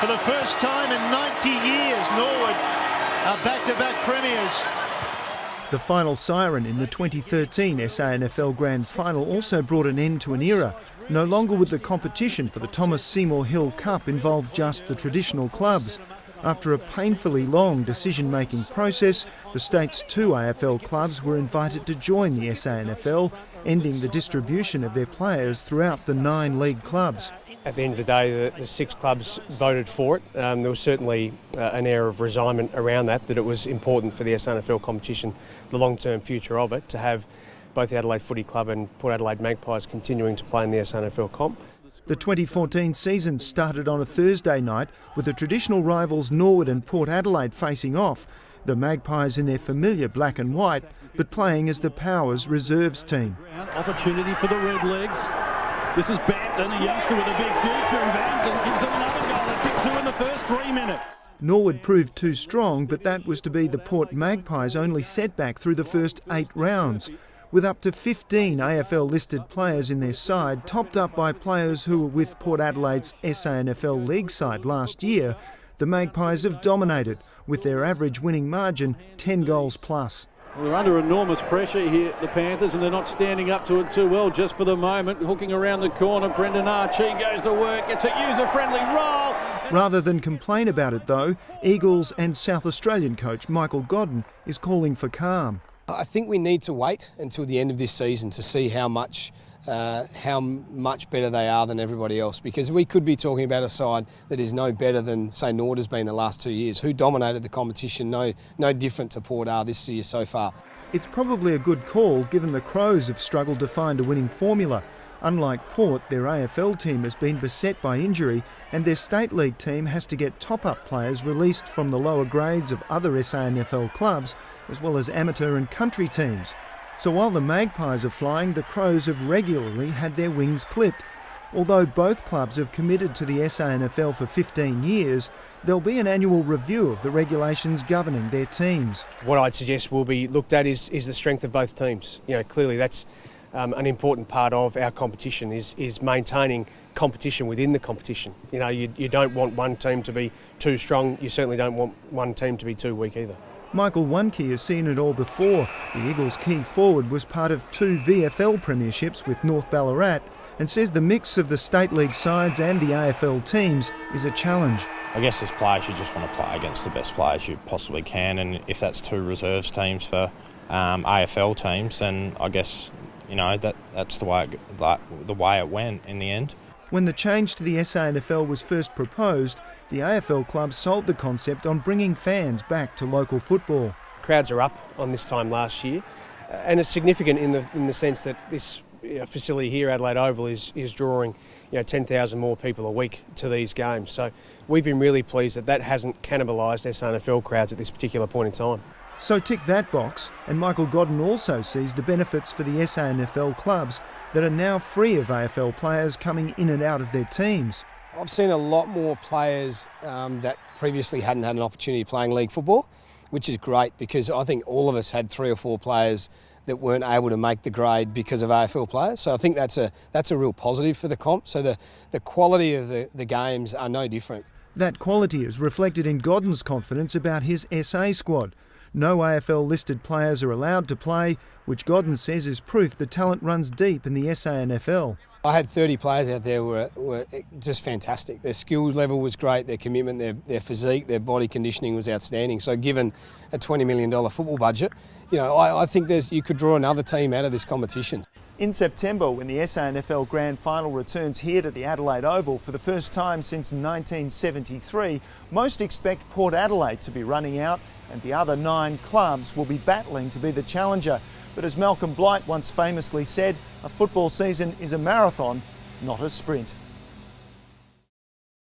For the first time in 90 years, Norwood are back-to-back premiers. The final siren in the 2013 SANFL Grand Final also brought an end to an era. No longer would the competition for the Thomas Seymour Hill Cup involve just the traditional clubs. After a painfully long decision-making process, the state's 2 AFL clubs were invited to join the SANFL, ending the distribution of their players throughout the 9 league clubs. At the end of the day, the 6 clubs voted for it. There was certainly an air of resignment around that it was important for the SANFL competition, the long-term future of it, to have both the Adelaide Footy Club and Port Adelaide Magpies continuing to play in the SANFL comp. The 2014 season started on a Thursday night with the traditional rivals Norwood and Port Adelaide facing off, the Magpies in their familiar black and white, but playing as the Powers reserves team. Opportunity for the Redlegs. This is Bampton, a youngster with a big future, and Bampton gives them another goal. They picked 2 in the first 3 minutes. Norwood proved too strong, but that was to be the Port Magpies' only setback through the first 8 rounds. With up to 15 AFL-listed players in their side, topped up by players who were with Port Adelaide's SANFL League side last year, the Magpies have dominated, with their average winning margin 10 goals plus. Well, they're under enormous pressure here, the Panthers, and they're not standing up to it too well just for the moment. Hooking around the corner, Brendan Archie goes to work, gets a user-friendly roll. Rather than complain about it though, Eagles and South Australian coach Michael Godden is calling for calm. I think we need to wait until the end of this season to see how much better they are than everybody else, because we could be talking about a side that is no better than, say, Nord has been the last 2 years, who dominated the competition, no different to Port are this year so far. It's probably a good call given the Crows have struggled to find a winning formula. Unlike Port, their AFL team has been beset by injury and their State League team has to get top-up players released from the lower grades of other SANFL clubs, as well as amateur and country teams. So while the Magpies are flying, the Crows have regularly had their wings clipped. Although both clubs have committed to the SANFL for 15 years, there'll be an annual review of the regulations governing their teams. What I'd suggest will be looked at is the strength of both teams. You know, clearly that's an important part of our competition is maintaining competition within the competition. You know, you don't want one team to be too strong. You certainly don't want one team to be too weak either. Michael Wunke has seen it all before. The Eagles' key forward was part of 2 VFL premierships with North Ballarat and says the mix of the State League sides and the AFL teams is a challenge. I guess as players you just want to play against the best players you possibly can, and if that's 2 reserves teams for AFL teams, then I guess that's the way it went in the end. When the change to the SANFL was first proposed, the AFL clubs sold the concept on bringing fans back to local football. Crowds are up on this time last year, and it's significant in the sense that this facility here, Adelaide Oval, is drawing 10,000 more people a week to these games. So we've been really pleased that hasn't cannibalised SANFL crowds at this particular point in time. So tick that box, and Michael Godden also sees the benefits for the SANFL clubs that are now free of AFL players coming in and out of their teams. I've seen a lot more players that previously hadn't had an opportunity playing league football, which is great because I think all of us had 3 or 4 players that weren't able to make the grade because of AFL players. So I think that's a real positive for the comp. So the quality of the games are no different. That quality is reflected in Godden's confidence about his SA squad. No AFL-listed players are allowed to play, which Godden says is proof the talent runs deep in the SANFL. I had 30 players out there who were just fantastic. Their skills level was great, their commitment, their physique, their body conditioning was outstanding. So given a $20 million football budget, I think you could draw another team out of this competition. In September, when the SANFL Grand Final returns here to the Adelaide Oval for the first time since 1973, most expect Port Adelaide to be running out and the other 9 clubs will be battling to be the challenger. But as Malcolm Blight once famously said, a football season is a marathon, not a sprint.